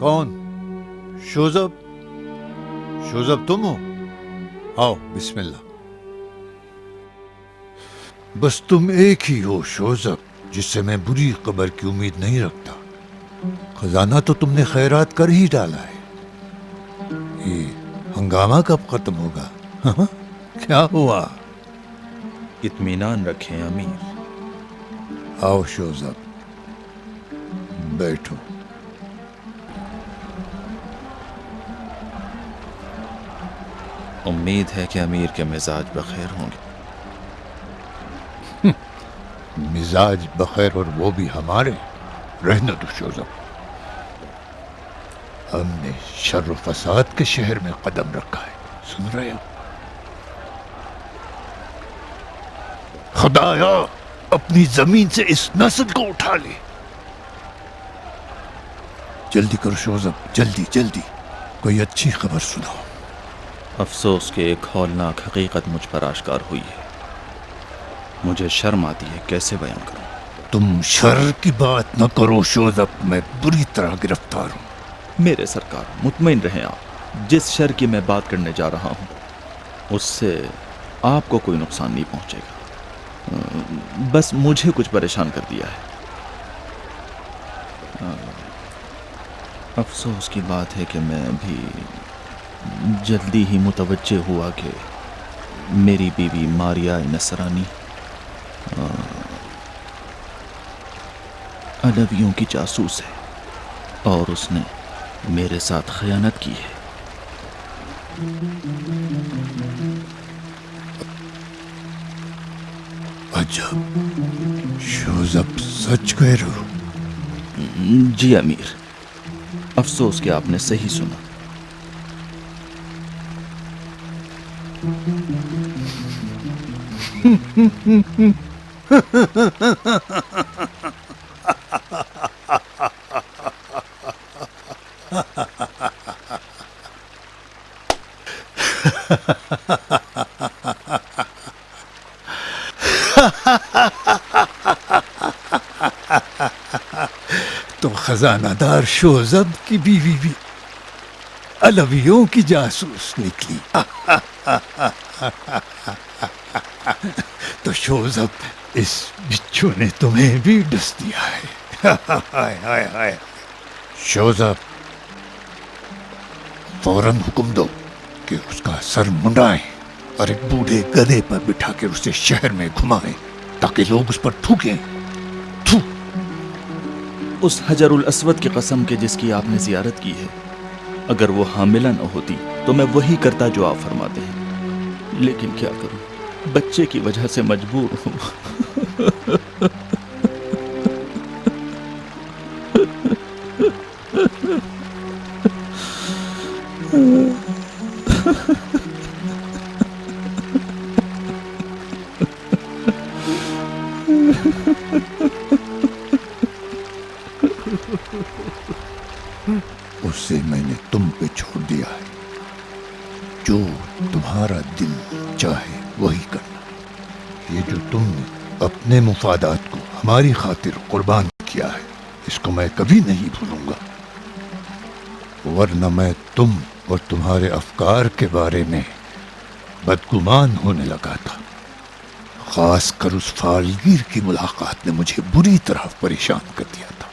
کون؟ شوزب؟ شوزب تم ہو؟ آؤ بسم اللہ. بس تم ایک ہی ہو شوزب جس سے میں بری خبر کی امید نہیں رکھتا. خزانہ تو تم نے خیرات کر ہی ڈالا ہے. یہ ہنگامہ کب ختم ہوگا؟ کیا ہوا؟ اطمینان رکھیں امیر. آؤ شوزب بیٹھو. امید ہے کہ امیر کے مزاج بخیر ہوں گے. مزاج بخیر اور وہ بھی ہمارے؟ رہنے دو شوزب. ہم نے شر و فساد کے شہر میں قدم رکھا ہے. سن رہے ہو؟ خدایا اپنی زمین سے اس نسل کو اٹھا لے. جلدی کرو شوزب، جلدی جلدی، کوئی اچھی خبر سناؤ. افسوس کہ ایک ہولناک حقیقت مجھ پر آشکار ہوئی ہے. مجھے شرم آتی ہے، کیسے بیان کروں. تم شر کی بات نہ کرو شوزب، میں بری طرح گرفتار ہوں. میرے سرکار مطمئن رہیں آپ. جس شر کی میں بات کرنے جا رہا ہوں اس سے آپ کو کوئی نقصان نہیں پہنچے گا. بس مجھے کچھ پریشان کر دیا ہے. افسوس کی بات ہے کہ میں ابھی جلدی ہی متوجہ ہوا کہ میری بیوی ماریا نصرانی علویوں کی جاسوس ہے اور اس نے میرے ساتھ خیانت کی ہے. عجب، شوزب سچ کہہ رہے ہو؟ جی امیر، افسوس کہ آپ نے صحیح سنا. تو خزانہ دار شوزب کی بیوی بھی علویوں کی جاسوس نکلی. تو شوزب اس بچھو نے تمہیں بھی ڈس دیا ہے. شوزب فوراً حکم دو کہ اس کا سر منڈائیں اور ایک بوڑھے گدھے پر بٹھا کر اسے شہر میں گھمائیں تاکہ لوگ اس پر تھوکیں. اس حجر الاسود کی قسم کے جس کی آپ نے زیارت کی ہے، اگر وہ حاملہ نہ ہوتی تو میں وہی کرتا جو آپ فرماتے ہیں. لیکن کیا کروں، بچے کی وجہ سے مجبور ہوں. اسے میں نے تم پہ چھوڑ دیا ہے. جو تمہارا دل چاہے وہی کرنا. یہ جو تم نے اپنے مفادات کو ہماری خاطر قربان کیا ہے اس کو میں کبھی نہیں بھولوں گا. ورنہ میں تم اور تمہارے افکار کے بارے میں بدگمان ہونے لگا تھا. خاص کر اس فالگیر کی ملاقات نے مجھے بری طرح پریشان کر دیا تھا.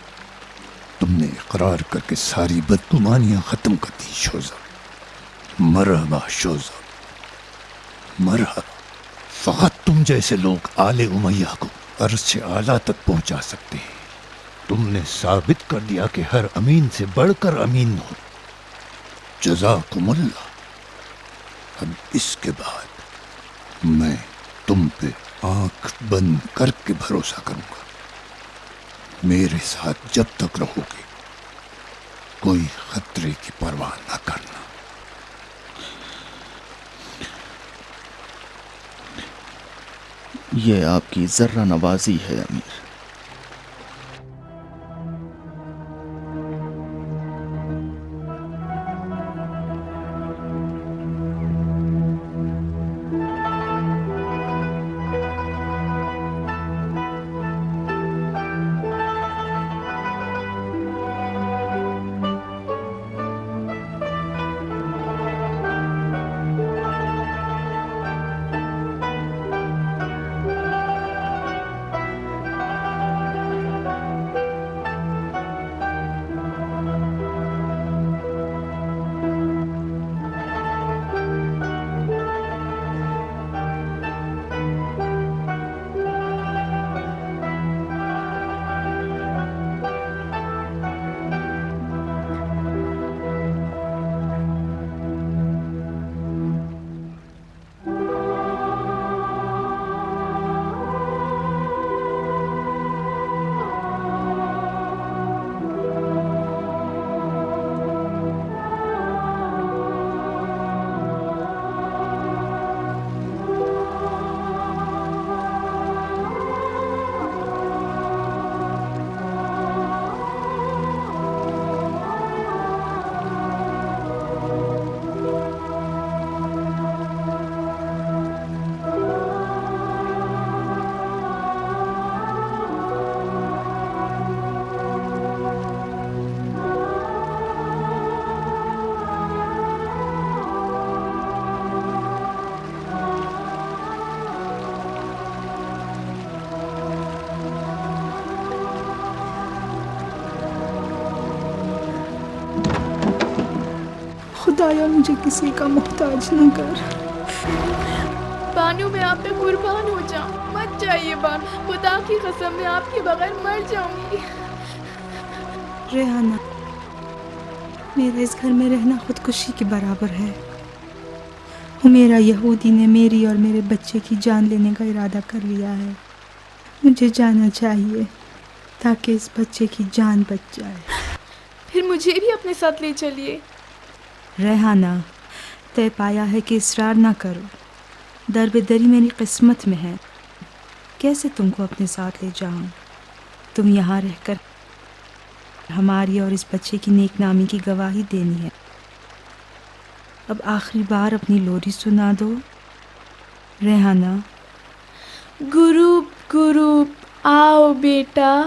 تم نے اقرار کر کے ساری بدگمانیاں ختم کر دی شوزب. مرحبا شوزا، مرحبا۔ فقط تم جیسے لوگ آل امیہ کو عرش سے اعلیٰ تک پہنچا سکتے ہیں۔ تم نے ثابت کر دیا کہ ہر امین سے بڑھ کر امین ہو۔ جزاکم اللہ۔ اب اس کے بعد میں تم پہ آنکھ بند کر کے بھروسہ کروں گا۔ میرے ساتھ جب تک رہو گے کوئی خطرے کی پرواہ نہ کرنا۔ یہ آپ کی ذرہ نوازی ہے امیر۔ خدایا مجھے کسی کا محتاج نہ کر۔ بانو میں آپ پہ قربان ہو جاؤں، مت جائیے بانو، خدا کی قسم میں آپ کے بغیر مر جاؤں گی۔ ریحانہ، میرا اس گھر میں رہنا خودکشی کے برابر ہے۔ میرا یہودی نے میری اور میرے بچے کی جان لینے کا ارادہ کر لیا ہے۔ مجھے جانا چاہیے تاکہ اس بچے کی جان بچ جائے۔ پھر مجھے بھی اپنے ساتھ لے چلیے۔ ریحانہ، طے پایا ہے کہ اصرار نہ کرو، در بدری میری قسمت میں ہے۔ کیسے تم کو اپنے ساتھ لے جاؤں؟ تم یہاں رہ کر ہماری اور اس بچے کی نیک نامی کی گواہی دینی ہے۔ اب آخری بار اپنی لوری سنا دو ریحانہ۔ گروپ گروپ آؤ بیٹا،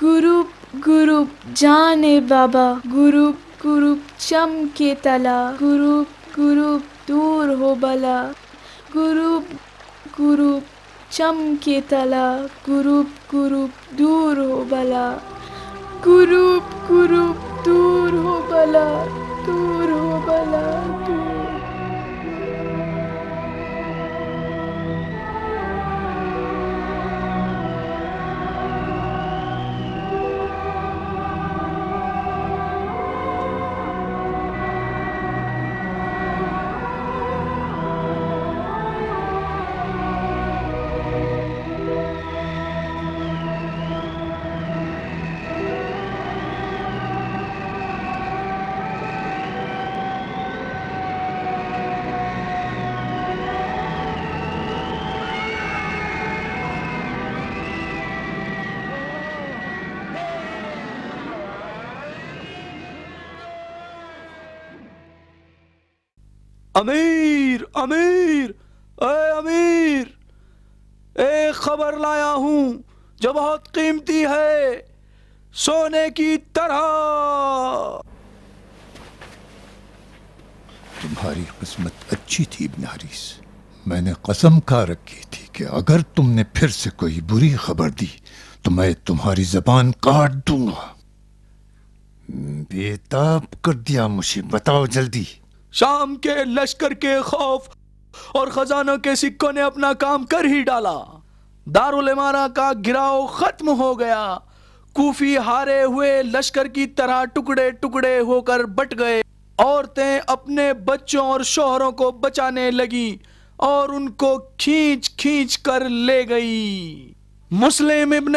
گروپ گروپ جانے بابا، گروپ گروپ چمکے تلا، گروپ گروپ دور ہو بلا، گروپ گروپ چمکے تلا، گروپ گروپ دور ہو بلا، گروپ گروپ دور ہو بلا، دور ہو بلا، دور۔ امیر، امیر، اے امیر، ایک خبر لایا ہوں جو بہت قیمتی ہے، سونے کی طرح۔ تمہاری قسمت اچھی تھی ابن حریث، میں نے قسم کھا رکھی تھی کہ اگر تم نے پھر سے کوئی بری خبر دی تو میں تمہاری زبان کاٹ دوں گا۔ بے تاب کر دیا مجھے، بتاؤ جلدی۔ شام کے لشکر کے خوف اور خزانوں کے سکوں نے اپنا کام کر ہی ڈالا. دارالعمارہ کا گھراؤ ختم ہو گیا. کوفی ہارے ہوئے لشکر کی طرح ٹکڑے ٹکڑے ہو کر بٹ گئے. عورتیں اپنے بچوں اور شوہروں کو بچانے لگی اور ان کو کھینچ کھینچ کر لے گئی. مسلم ابن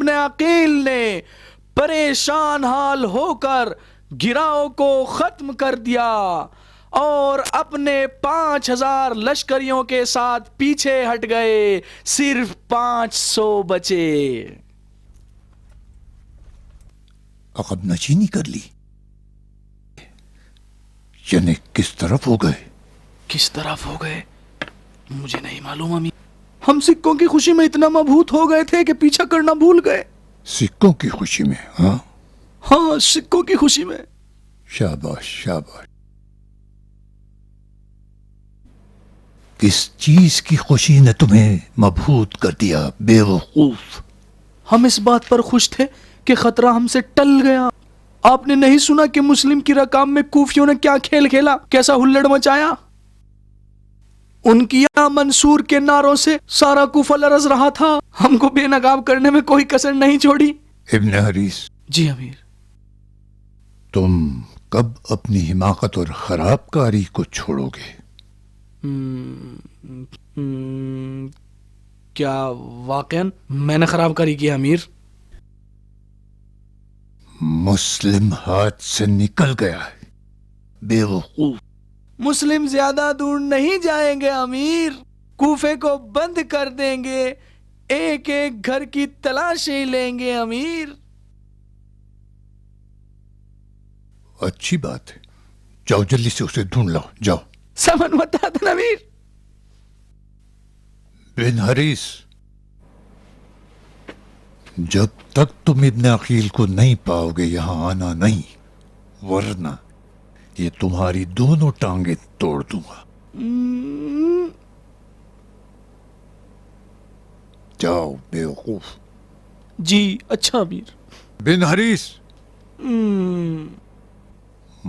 عقیل نے پریشان حال ہو کر گھراؤ کو ختم کر دیا اور اپنے 5,000 لشکریوں کے ساتھ پیچھے ہٹ گئے. صرف 500 بچے. عقب نشینی کر لی. یعنی کس طرف ہو گئے؟ کس طرف ہو گئے مجھے نہیں معلوم امی. ہم سکوں کی خوشی میں اتنا مبہوت ہو گئے تھے کہ پیچھا کرنا بھول گئے. سکوں کی خوشی میں؟ ہاں سکوں کی خوشی میں. شاباش شاباش. کس چیز کی خوشی نے تمہیں مبہوت کر دیا بے وقوف؟ ہم اس بات پر خوش تھے کہ خطرہ ہم سے ٹل گیا. آپ نے نہیں سنا کہ مسلم کی رکام میں کوفیوں نے کیا کھیل کھیلا، کیسا ہلڑ مچایا؟ ان کی یا منصور کے نعروں سے سارا کوفہ لرز رہا تھا. ہم کو بے نقاب کرنے میں کوئی کسر نہیں چھوڑی. ابن حریث. جی امیر. تم کب اپنی حماقت اور خراب کاری کو چھوڑو گے؟ کیا واقعاً میں نے خراب کاری کی امیر؟ مسلم ہاتھ سے نکل گیا ہے بے وقوف. مسلم زیادہ دور نہیں جائیں گے امیر. کوفے کو بند کر دیں گے. ایک ایک گھر کی تلاشی لیں گے امیر. اچھی بات ہے. جاؤ جلدی سے اسے ڈھونڈ لاؤ. جاؤ. سمن بتا دیں امیر. بن حریث، جب تک تم ابن عقیل کو نہیں پاؤ گے یہاں آنا نہیں، ورنہ یہ تمہاری دونوں ٹانگیں توڑ دوں گا. جاؤ بے وقوف. جی اچھا امیر. بن حریث،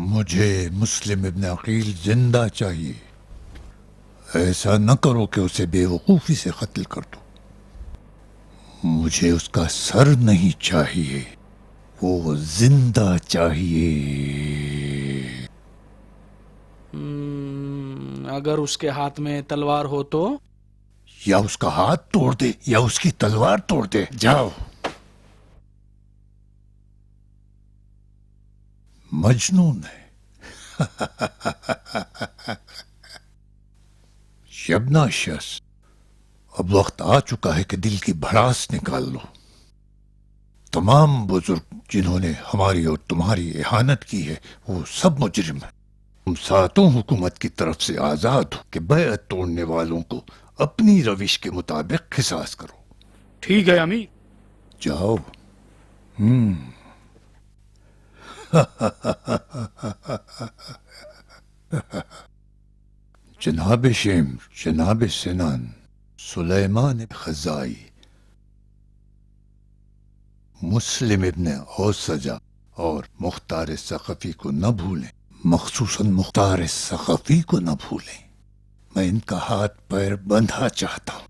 مجھے مسلم ابن عقیل زندہ چاہیے. ایسا نہ کرو کہ اسے بے وقوفی سے قتل کر دو. مجھے اس کا سر نہیں چاہیے، وہ زندہ چاہیے. اگر اس کے ہاتھ میں تلوار ہو تو؟ یا اس کا ہاتھ توڑ دے یا اس کی تلوار توڑ دے. جاؤ. مجنون ہے. شبنا شخص، اب وقت آ چکا ہے کہ دل کی بھڑاس نکال لو. تمام بزرگ جنہوں نے ہماری اور تمہاری اہانت کی ہے وہ سب مجرم ہیں. تم ساتوں حکومت کی طرف سے آزاد ہو کہ بیعت توڑنے والوں کو اپنی روش کے مطابق قصاص کرو. ٹھیک ہے امیر. جاؤ. جناب شمر، جناب سنان، سلیمان خزائی، مسلم ابن اوسجا اور مختار ثقفی کو نہ بھولیں. مخصوصاً مختار ثقفی کو نہ بھولیں. میں ان کا ہاتھ پیر بندھا چاہتا ہوں.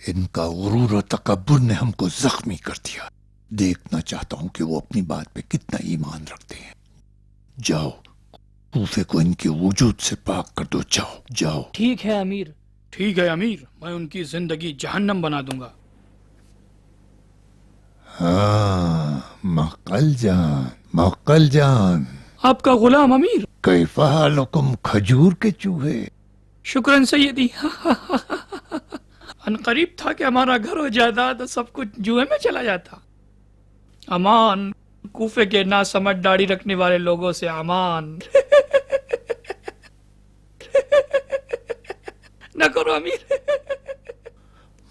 ان کا غرور و تکبر نے ہم کو زخمی کر دیا. دیکھنا چاہتا ہوں کہ وہ اپنی بات پہ کتنا ایمان رکھتے ہیں. جاؤ، کوفے کو ان کے وجود سے پاک کر دو. جاؤ جاؤ. ٹھیک ہے امیر. ٹھیک ہے امیر، میں ان کی زندگی جہنم بنا دوں گا. ہاں، مقل جان، مقل جان. آپ کا غلام امیر. کیف حالکم کھجور کے چوہے؟ شکراً سیدی. ان قریب تھا کہ ہمارا گھر و جائیداد سب کچھ جوئے میں چلا جاتا. امان کوفے کے نا سمجھ داڑھی رکھنے والے لوگوں سے امان. نہ کرو امیر.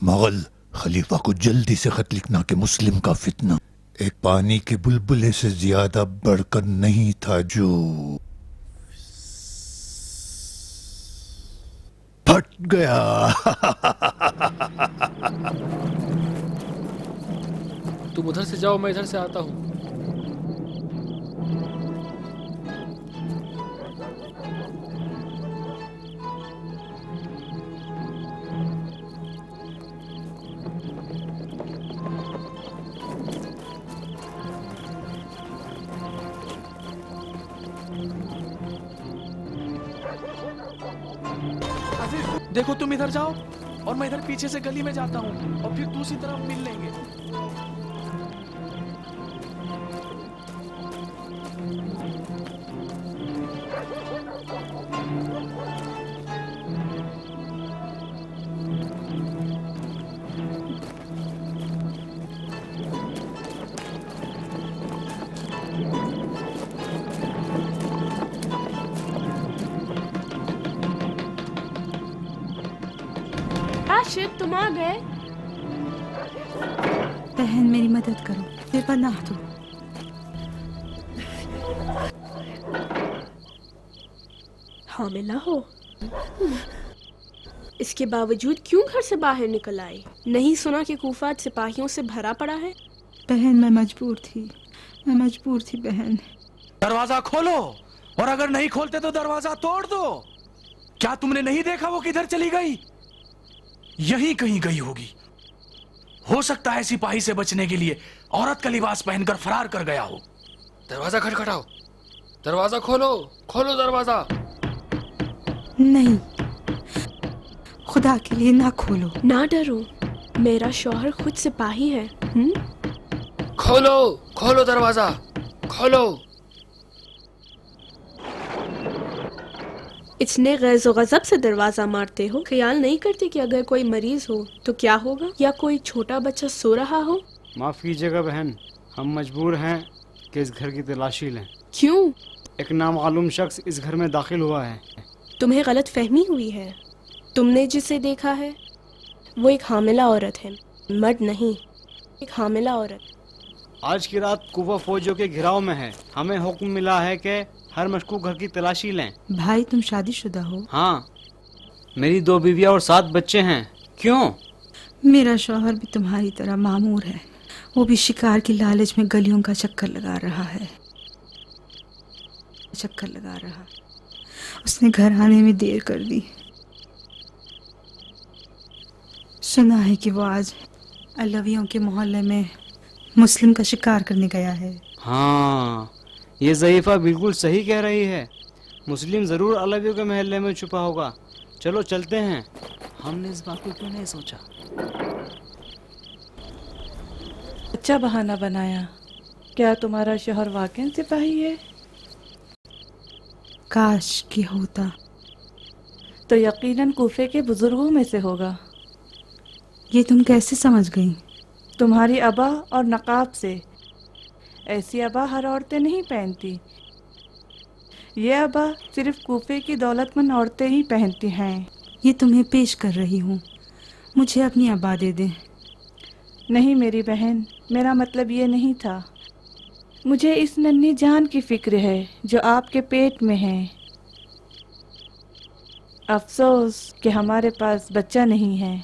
مغل خلیفہ کو جلدی سے خط لکھنا کہ مسلم کا فتنہ ایک پانی کے بلبلے سے زیادہ بڑھ کر نہیں تھا جو پھٹ گیا. تم ادھر سے جاؤ، میں ادھر سے آتا ہوں. دیکھو تم ادھر جاؤ اور میں ادھر پیچھے سے گلی میں جاتا ہوں اور پھر دوسری طرف مل لیں گے. راشد تم آ گئے. بہن میری مدد کرو، میرے پناہ دو. حاملہ ہو؟ اس کے باوجود کیوں گھر سے باہر نکل آئی؟ نہیں سنا کہ کوفہ سپاہیوں سے بھرا پڑا ہے؟ بہن میں مجبور تھی بہن. دروازہ کھولو، اور اگر نہیں کھولتے تو دروازہ توڑ دو. کیا تم نے نہیں دیکھا وہ کدھر چلی گئی؟ یہی کہیں گئی ہوگی. ہو سکتا ہے سپاہی سے بچنے کے لیے عورت کا لباس پہن کر فرار کر گیا ہو. دروازہ کھٹکھٹاؤ، دروازہ کھولو، کھولو دروازہ. نہیں، خدا کے لیے نہ کھولو. نہ ڈرو، میرا شوہر خود سپاہی ہے. کھولو، کھولو دروازہ، کھولو. اتنے غیظ و غضب سے دروازہ مارتے ہو، خیال نہیں کرتے کہ اگر کوئی مریض ہو تو کیا ہوگا، یا کوئی چھوٹا بچہ سو رہا ہو؟ معاف کیجیے گا بہن، ہم مجبور ہیں کہ اس گھر کی تلاشی لیں. کیوں؟ ایک نامعلوم شخص اس گھر میں داخل ہوا ہے. تمہیں غلط فہمی ہوئی ہے. تم نے جسے دیکھا ہے وہ ایک حاملہ عورت ہے، مرد نہیں، ایک حاملہ عورت. آج کی رات کوفہ فوجیوں کے گھراؤ میں ہے. ہمیں حکم ملا ہے کہ ہر مشکوک گھر کی تلاشی لیں. بھائی تم شادی شدہ ہو؟ ہاں، میری 2 بیویاں اور 7 بچے ہیں. کیوں؟ میرا شوہر بھی تمہاری طرح معمور ہے. وہ بھی شکار کی لالچ میں گلیوں کا چکر لگا رہا. اس نے گھر آنے میں دیر کر دی. سنا ہے کہ وہ آج علویوں کے محلے میں مسلم کا شکار کرنے گیا ہے. ہاں، یہ ضعیفہ بالکل صحیح کہہ رہی ہے. مسلم ضرور علویوں کے محلے میں چھپا ہوگا. چلو چلتے ہیں. ہم نے اس بات کو کیوں نہیں سوچا؟ اچھا بہانہ بنایا. کیا تمہارا شوہر واقعی سپاہی ہے؟ کاش کہ ہوتا. تو یقیناً کوفے کے بزرگوں میں سے ہوگا. یہ تم کیسے سمجھ گئی؟ تمہاری ابا اور نقاب سے. ایسی ابا ہر عورتیں نہیں پہنتی. یہ ابا صرف کوفے کی دولت مند عورتیں ہی پہنتی ہیں. یہ تمہیں پیش کر رہی ہوں. مجھے اپنی ابا دے دیں. نہیں میری بہن، میرا مطلب یہ نہیں تھا. مجھے اس ننھی جان کی فکر ہے جو آپ کے پیٹ میں ہے. افسوس کہ ہمارے پاس بچہ نہیں ہے.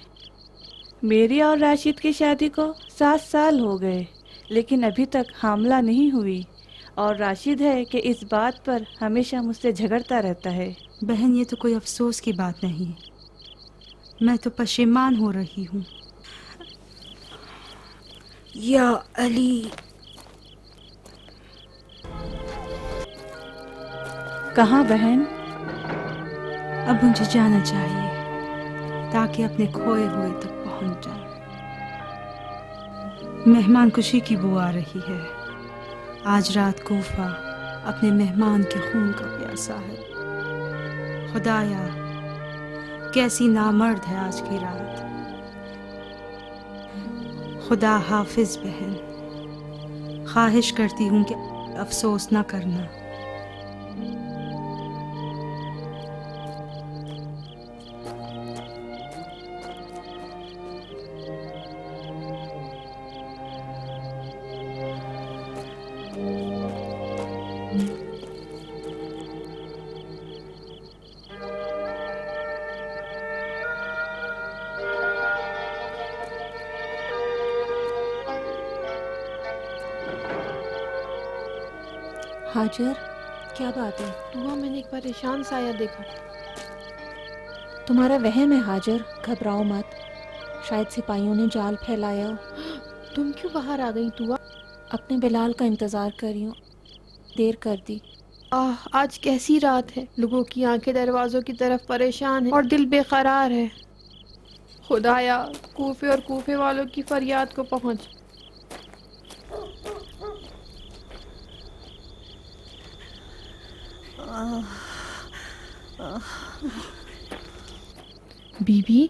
میری اور راشد کی شادی کو 7 سال ہو گئے، لیکن ابھی تک حاملہ نہیں ہوئی. اور راشد ہے کہ اس بات پر ہمیشہ مجھ سے جھگڑتا رہتا ہے. بہن یہ تو کوئی افسوس کی بات نہیں. میں تو پشیمان ہو رہی ہوں. یا علی. کہاں بہن؟ اب مجھے جانا چاہیے تاکہ اپنے کھوئے ہوئے تک پہنچ جائیں. مہمان کشی کی بو آ رہی ہے. آج رات کوفہ اپنے مہمان کے خون کا پیاسا ہے. خدایا کیسی نامرد ہے آج کی رات. خدا حافظ بہن. خواہش کرتی ہوں کہ افسوس نہ کرنا. ہاجر، کیا بات ہے؟ دعا میں نے ایک پریشان سایہ دیکھا. تمہارا وہم ہے ہاجر، گھبراؤ مت. شاید سپاہیوں نے جال پھیلایا ہو. تم کیوں باہر آ گئی دعا؟ اپنے بلال کا انتظار کر رہی ہوں. دیر کر دی. آج کیسی رات ہے. لوگوں کی آنکھیں دروازوں کی طرف پریشان ہیں اور دل بے قرار ہے. خدایا کوفے اور کوفے والوں کی فریاد کو پہنچ. بی بی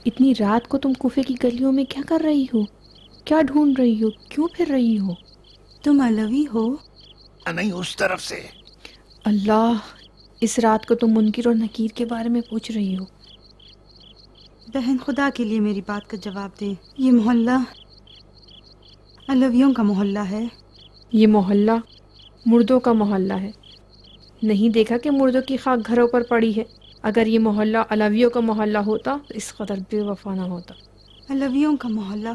اتنی رات کو تم کوفے کی گلیوں میں کیا کر رہی ہو؟ کیا ڈھونڈ رہی ہو؟ کیوں پھر رہی ہو؟ تم علوی ہو؟ نہیں، اس طرف سے. اللہ، اس رات کو تم منکر اور نکیر کے بارے میں پوچھ رہی ہو؟ بہن خدا کے لیے میری بات کا جواب دیں. یہ محلہ علویوں کا محلہ ہے. یہ محلہ مردوں کا محلہ ہے. نہیں دیکھا کہ مردوں کی خاک گھروں پر پڑی ہے؟ اگر یہ محلہ علویوں کا محلہ ہوتا تو اس قدر بے وفا نہ ہوتا. علویوں کا محلہ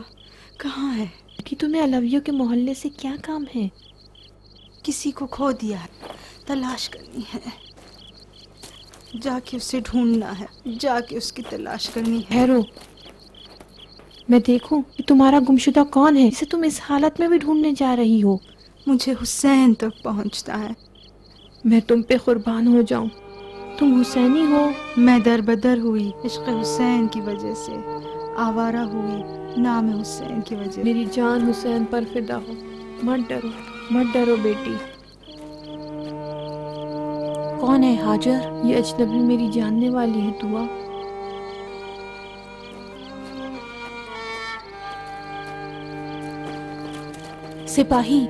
کہاں ہے؟ کہ تمہیں علویوں کے محلے سے کیا کام ہے؟ کسی کو کھو دیا ہے، تلاش کرنی ہے. جا کے اسے ڈھونڈنا ہے، جا کے اس کی تلاش کرنی ہے. ٹھہرو، میں دیکھوں کہ تمہارا گمشدہ کون ہے جسے تم اس حالت میں بھی ڈھونڈنے جا رہی ہو. مجھے حسین تک پہنچتا ہے. میں تم پہ قربان ہو جاؤں. تم حسینی ہو؟ میں در بدر ہوئی عشق حسین کی وجہ سے، آوارہ ہوئی نام حسین کی وجہ سے. میری جان حسین پر فدا ہو. مت ڈرو، مت ڈرو بیٹی. کون ہے ہاجر؟ یہ اجنبی میری جاننے والی ہے دعا. سپاہی،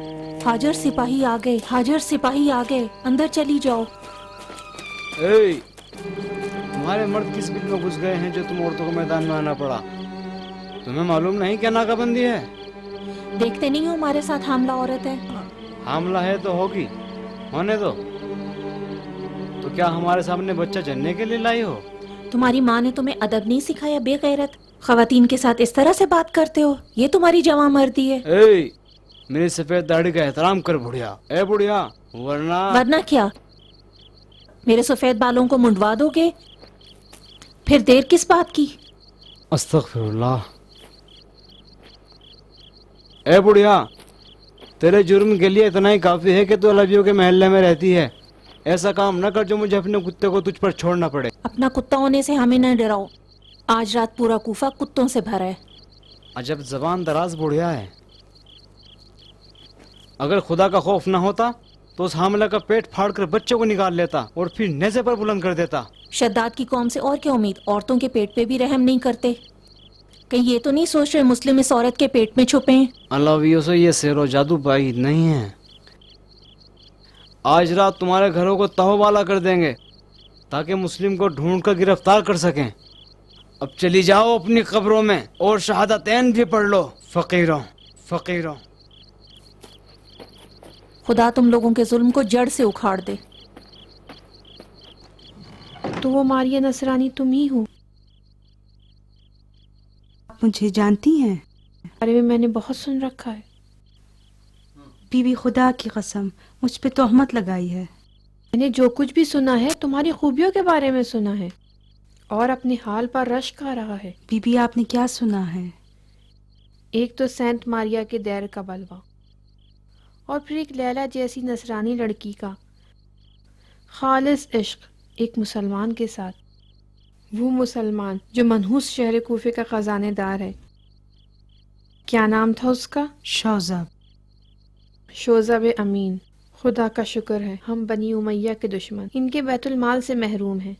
ہاجر سپاہی آ گئے، ہاجر سپاہی آ گئے، اندر چلی جاؤ. تمہارے مرد کس بل میں گھس گئے ہیں جو تم عورتوں کو میدان میں آنا پڑا؟ تمہیں معلوم نہیں کیا ناکہ بندی ہے؟ دیکھتے نہیں ہو ہمارے ساتھ حاملہ عورت ہے؟ حاملہ ہے تو ہوگی، ہونے دو. تو کیا ہمارے سامنے بچہ جننے کے لیے لائی ہو؟ تمہاری ماں نے تمہیں ادب نہیں سکھایا بے غیرت؟ خواتین کے ساتھ اس طرح سے بات کرتے ہو؟ یہ تمہاری جواں مردی ہے؟ میری سفید داڑھی کا احترام کر بڑھیا. اے بڑھیا، ورنہ کیا؟ میرے سفید بالوں کو منڈوا دو گے؟ پھر دیر کس بات کی؟ استغفر اللہ. اے بڑھیا، تیرے جرم کے لیے اتنا ہی کافی ہے کہ تو علویوں کے محلے میں رہتی ہے. ایسا کام نہ کر جو مجھے اپنے کتے کو تجھ پر چھوڑنا پڑے. اپنا کتا ہونے سے ہمیں نہ ڈراؤ. آج رات پورا کوفہ کتوں سے بھرا ہے. عجب زبان دراز بڑھیا ہے. اگر خدا کا خوف نہ ہوتا تو اس حاملہ کا پیٹ پھاڑ کر بچوں کو نکال لیتا اور پھر نیزے پر بلند کر دیتا. شداد کی قوم سے اور کیا امید؟ عورتوں کے پیٹ پہ بھی رحم نہیں کرتے. کہیں یہ تو نہیں سوچ رہے مسلم اس عورت کے پیٹ میں چھپے ہیں؟ علویوں سے یہ سحر و جادو بعید نہیں ہے. آج رات تمہارے گھروں کو تہو والا کر دیں گے تاکہ مسلم کو ڈھونڈ کر گرفتار کر سکیں. اب چلی جاؤ اپنی قبروں میں اور شہادتین بھی پڑھ لو. فقیروں فقیروں. خدا تم لوگوں کے ظلم کو جڑ سے اکھاڑ دے. تو وہ ماریہ نصرانی تم ہی ہو؟ آپ مجھے جانتی ہیں؟ بارے میں میں نے بہت سن رکھا ہے. بی بی خدا کی قسم مجھ پہ تہمت لگائی ہے. میں نے جو کچھ بھی سنا ہے تمہاری خوبیوں کے بارے میں سنا ہے اور اپنے حال پر رشک آ رہا ہے. بی بی آپ نے کیا سنا ہے؟ ایک تو سینٹ ماریا کے دیر کا بلوہ، اور پھر ایک لیلا جیسی نصرانی لڑکی کا خالص عشق ایک مسلمان کے ساتھ. وہ مسلمان جو منحوس شہر کوفے کا خزانے دار ہے. کیا نام تھا اس کا؟ شوذب امین. خدا کا شکر ہے ہم بنی امیہ کے دشمن ان کے بیت المال سے محروم ہیں.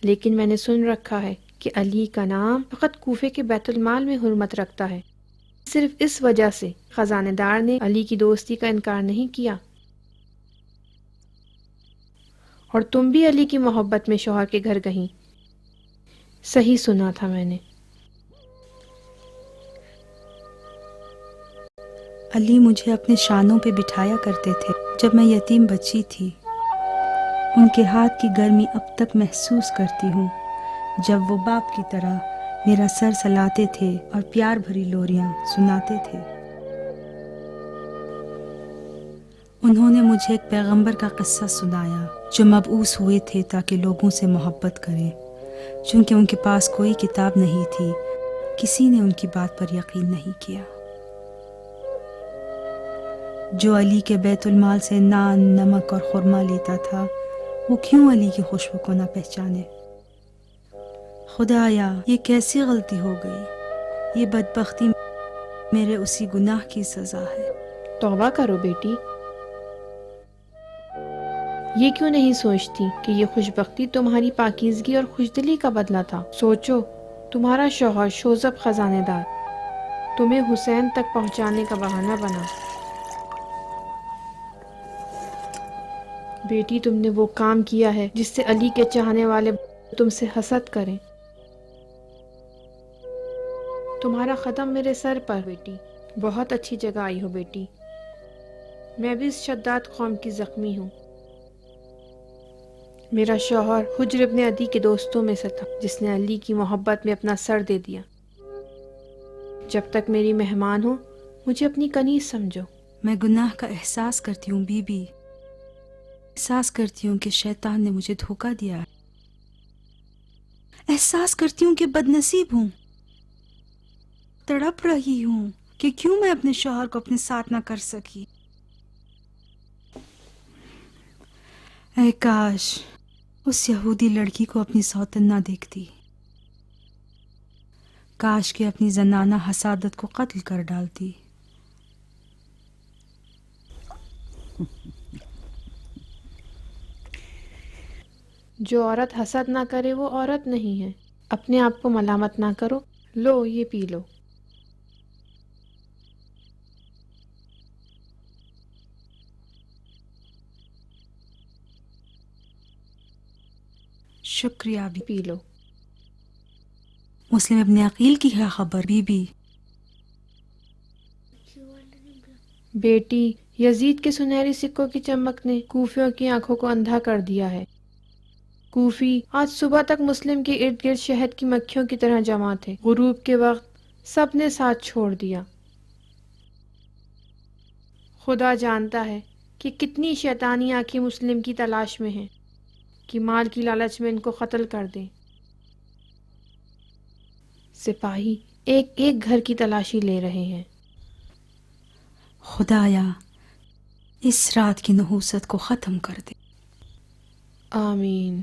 لیکن میں نے سن رکھا ہے کہ علی کا نام فقط کوفے کے بیت المال میں حرمت رکھتا ہے. صرف اس وجہ سے خزانے دار نے علی کی دوستی کا انکار نہیں کیا. اور تم بھی علی کی محبت میں شوہر کے گھر گئیں. صحیح سنا تھا میں نے. علی مجھے اپنے شانوں پہ بٹھایا کرتے تھے جب میں یتیم بچی تھی. ان کے ہاتھ کی گرمی اب تک محسوس کرتی ہوں جب وہ باپ کی طرح میرا سر سلاتے تھے اور پیار بھری لوریاں سناتے تھے. انہوں نے مجھے ایک پیغمبر کا قصہ سنایا جو مبعوث ہوئے تھے تاکہ لوگوں سے محبت کریں. چونکہ ان کے پاس کوئی کتاب نہیں تھی کسی نے ان کی بات پر یقین نہیں کیا. جو علی کے بیت المال سے نان، نمک اور خرما لیتا تھا، وہ کیوں علی کی خوشبو کو نہ پہچانے؟ خدایا، یہ کیسی غلطی ہو گئی؟ یہ بدبختی میرے اسی گناہ کی سزا ہے۔ توبہ کرو بیٹی، یہ کیوں نہیں سوچتی کہ یہ خوشبختی تمہاری پاکیزگی اور خوشدلی کا بدلہ تھا؟ سوچو، تمہارا شوہر شوذب خزانے دار تمہیں حسین تک پہنچانے کا بہانہ بنا۔ بیٹی، تم نے وہ کام کیا ہے جس سے علی کے چاہنے والے تم سے حسد کریں۔ تمہارا قدم میرے سر پر بیٹی، بہت اچھی جگہ آئی ہو بیٹی۔ میں بھی اس شداد قوم کی زخمی ہوں۔ میرا شوہر حجر ابن عدی کے دوستوں میں سے تھا جس نے علی کی محبت میں اپنا سر دے دیا۔ جب تک میری مہمان ہو مجھے اپنی کنیز سمجھو۔ میں گناہ کا احساس کرتی ہوں بی بی، احساس کرتی ہوں کہ شیطان نے مجھے دھوکہ دیا ہے، احساس کرتی ہوں کہ بد نصیب ہوں، تڑپ رہی ہوں کہ کیوں میں اپنے شوہر کو اپنے ساتھ نہ کر سکی۔ اے کاش اس یہودی لڑکی کو اپنی سوتن نہ دیکھتی، کاش کہ اپنی زنانہ حسادت کو قتل کر ڈالتی۔ جو عورت حسد نہ کرے وہ عورت نہیں ہے۔ اپنے آپ کو ملامت نہ کرو۔ لو، یہ پی لو۔ شکریہ بھی پی لو۔ مسلم ابن عقیل کی کیا خبر بی بی؟ بیٹی، یزید کے سنہری سکوں کی چمک نے کوفیوں کی آنکھوں کو اندھا کر دیا ہے۔ کوفی آج صبح تک مسلم کے ارد گرد شہد کی مکھیوں کی طرح جمع تھے۔ غروب کے وقت سب نے ساتھ چھوڑ دیا۔ خدا جانتا ہے کہ کتنی شیطانی آنکھیں مسلم کی تلاش میں ہیں کہ مال کی لالچ میں ان کو قتل کر دیں۔ سپاہی ایک ایک گھر کی تلاشی لے رہے ہیں۔ خدایا اس رات کی نحوست کو ختم کر دے۔ آمین۔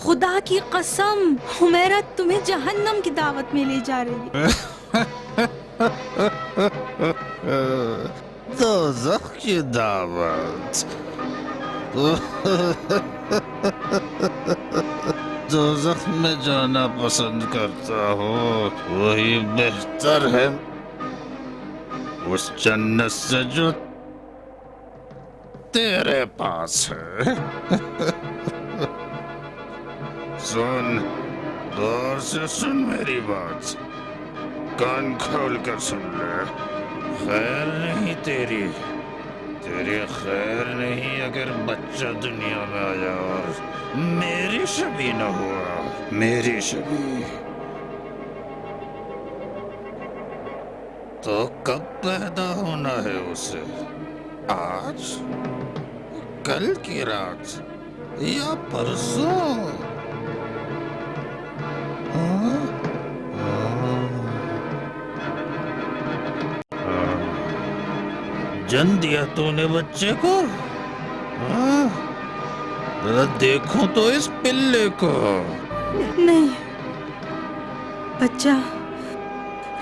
خدا کی قسم حمیرہ تمہیں جہنم کی دعوت میں لے جا رہی ہے. دوزخ کی دعوت. دوزخ میں جانا پسند کرتا ہوں، وہی بہتر ہے اس جنت سے جو تیرے پاس ہے. سن، غور سے سن میری بات، کان کھول کر سن لے. خیر نہیں تیری خیر نہیں اگر بچہ دنیا میں آیا اور میری شبیہ نہ ہوا. میری شبیہ تو کب پیدا ہونا ہے اسے؟ آج، کل کی رات یا پرسوں؟ جن دیا تو نے بچے کو؟ ذرا دیکھوں تو اس پلے کو. نہیں، بچہ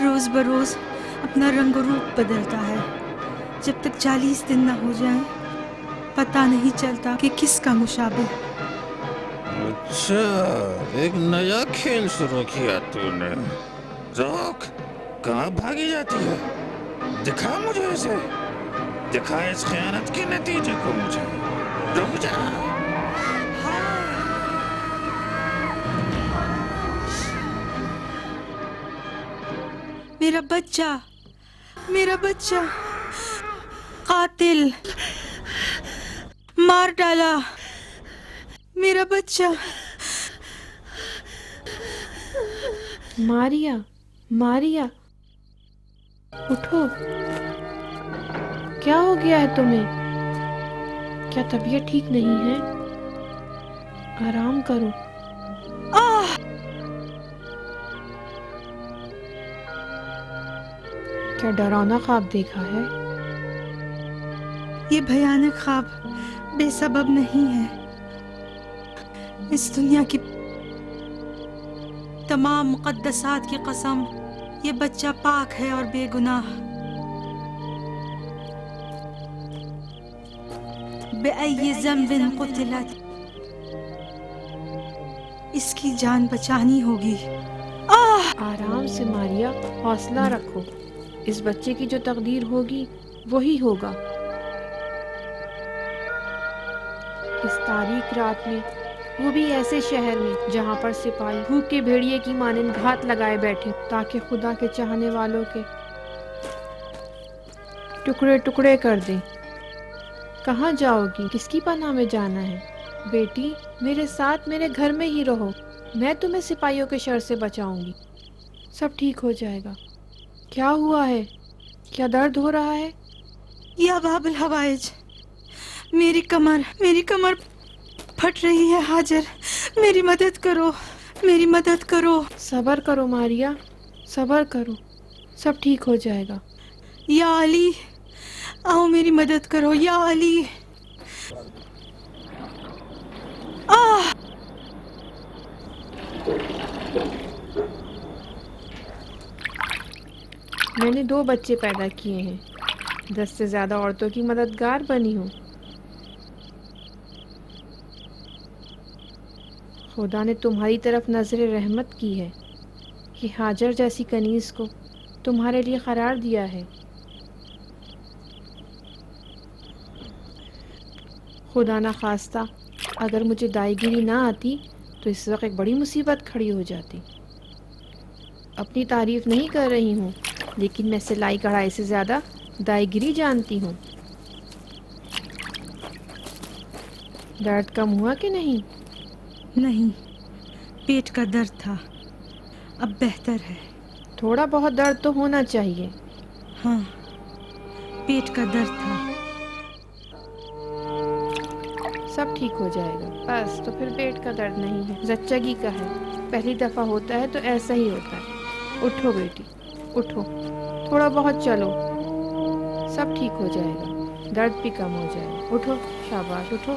روز بروز اپنا رنگ و روپ بدلتا ہے. جب تک 40 دن نہ ہو جائیں پتہ نہیں چلتا کہ کس کا مشابہ. اچھا، ایک نیا کھیل شروع کیا تو نے. روک، کہاں بھاگی جاتی ہے؟ دکھا مجھے اسے، دکھا اس خیانت کے نتیجے کو مجھے. رک جا. میرا بچہ قاتل مار ڈالا. میرا بچہ. ماریا اٹھو. کیا ہو گیا ہے تمہیں؟ کیا طبیعت ٹھیک نہیں ہے؟ آرام کرو. کیا ڈراؤنا خواب دیکھا ہے؟ یہ بھیانک خواب بے سبب نہیں ہے. اس دنیا کی تمام مقدسات کی قسم، یہ بچہ پاک ہے اور بے گناہ. بأي ذنب قتلت، اس کی جان بچانی ہوگی. آرام سے ماریا، حوصلہ رکھو. اس بچے کی جو تقدیر ہوگی وہی ہوگا. اس تاریک رات میں، وہ بھی ایسے شہر میں جہاں پر سپاہی بھوکے بھیڑیے کی مانند گھات لگائے بیٹھے تاکہ خدا کے چاہنے والوں کے ٹکڑے ٹکڑے کر دیں. کہاں جاؤ گی؟ کس کی پناہ میں جانا ہے؟ بیٹی، میرے ساتھ میرے گھر میں ہی رہو. میں تمہیں سپاہیوں کے شر سے بچاؤں گی. سب ٹھیک ہو جائے گا. کیا ہوا ہے؟ کیا درد ہو رہا ہے؟ یا باب الحوائج، میری کمر پھٹ رہی ہے. حاجر، میری مدد کرو. صبر کرو ماریا، صبر کرو. سب ٹھیک ہو جائے گا. یا علی، آؤ میری مدد کرو. یا علی. میں نے 2 بچے پیدا کیے ہیں، 10 سے زیادہ عورتوں کی مددگار بنی ہوں. خدا نے تمہاری طرف نظر رحمت کی ہے کہ ہاجر جیسی کنیز کو تمہارے لیے قرار دیا ہے. خدا نہ خواستہ اگر مجھے دائی گیری نہ آتی تو اس وقت ایک بڑی مصیبت کھڑی ہو جاتی. اپنی تعریف نہیں کر رہی ہوں، لیکن میں سلائی کڑھائی سے زیادہ دائی گیری جانتی ہوں. درد کم ہوا کہ نہیں؟ نہیں، پیٹ کا درد تھا، اب بہتر ہے. تھوڑا بہت درد تو ہونا چاہیے. ہاں، پیٹ کا درد تھا. سب ٹھیک ہو جائے گا. بس تو پھر پیٹ کا درد نہیں ہے، زچگی کا ہے. پہلی دفعہ ہوتا ہے تو ایسا ہی ہوتا ہے. اٹھو بیٹی، اٹھو، تھوڑا بہت چلو. سب ٹھیک ہو جائے گا، درد بھی کم ہو جائے گا. اٹھو، شاباش، اٹھو.